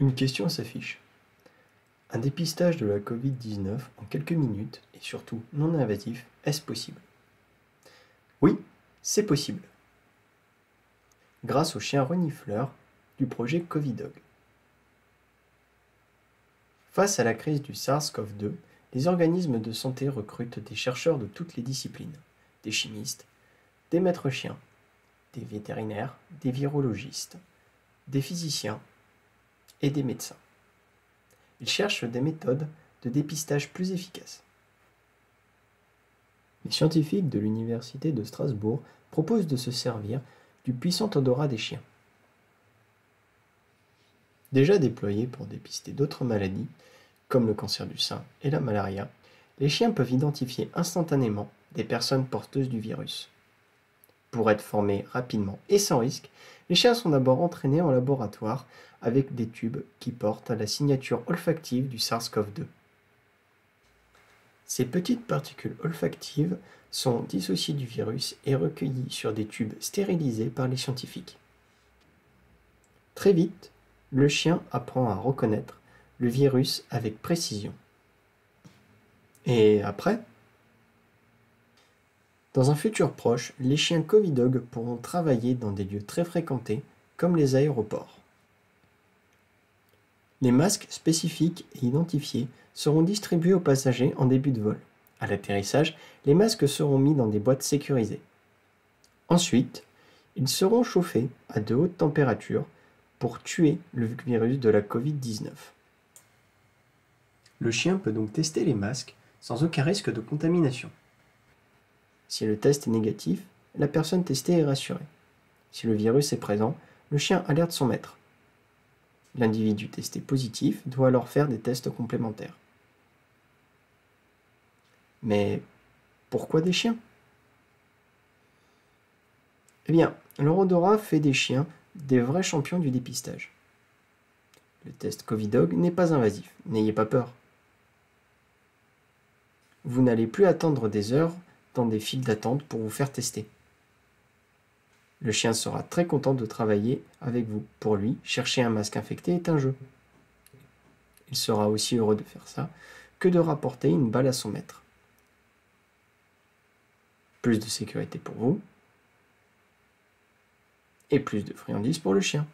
Une question s'affiche. Un dépistage de la Covid-19 en quelques minutes et surtout non invasif, est-ce possible? Oui, c'est possible. Grâce au chien renifleur du projet Covidog. Face à la crise du SARS-CoV-2, les organismes de santé recrutent des chercheurs de toutes les disciplines, des chimistes, des maîtres chiens, des vétérinaires, des virologistes, des physiciens et des médecins. Ils cherchent des méthodes de dépistage plus efficaces. Les scientifiques de l'Université de Strasbourg proposent de se servir du puissant odorat des chiens. Déjà déployés pour dépister d'autres maladies, comme le cancer du sein et la malaria, les chiens peuvent identifier instantanément des personnes porteuses du virus. Pour être formés rapidement et sans risque, les chiens sont d'abord entraînés en laboratoire avec des tubes qui portent la signature olfactive du SARS-CoV-2. Ces petites particules olfactives sont dissociées du virus et recueillies sur des tubes stérilisés par les scientifiques. Très vite, le chien apprend à reconnaître le virus avec précision. Et après? Dans un futur proche, les chiens Covidog pourront travailler dans des lieux très fréquentés, comme les aéroports. Les masques spécifiques et identifiés seront distribués aux passagers en début de vol. À l'atterrissage, les masques seront mis dans des boîtes sécurisées. Ensuite, ils seront chauffés à de hautes températures pour tuer le virus de la Covid-19. Le chien peut donc tester les masques sans aucun risque de contamination. Si le test est négatif, la personne testée est rassurée. Si le virus est présent, le chien alerte son maître. L'individu testé positif doit alors faire des tests complémentaires. Mais pourquoi des chiens? Eh bien, leur odorat fait des chiens des vrais champions du dépistage. Le test Covidog n'est pas invasif, n'ayez pas peur. Vous n'allez plus attendre des heures dans des files d'attente pour vous faire tester. Le chien sera très content de travailler avec vous. Pour lui, chercher un masque infecté est un jeu. Il sera aussi heureux de faire ça que de rapporter une balle à son maître. Plus de sécurité pour vous et plus de friandises pour le chien.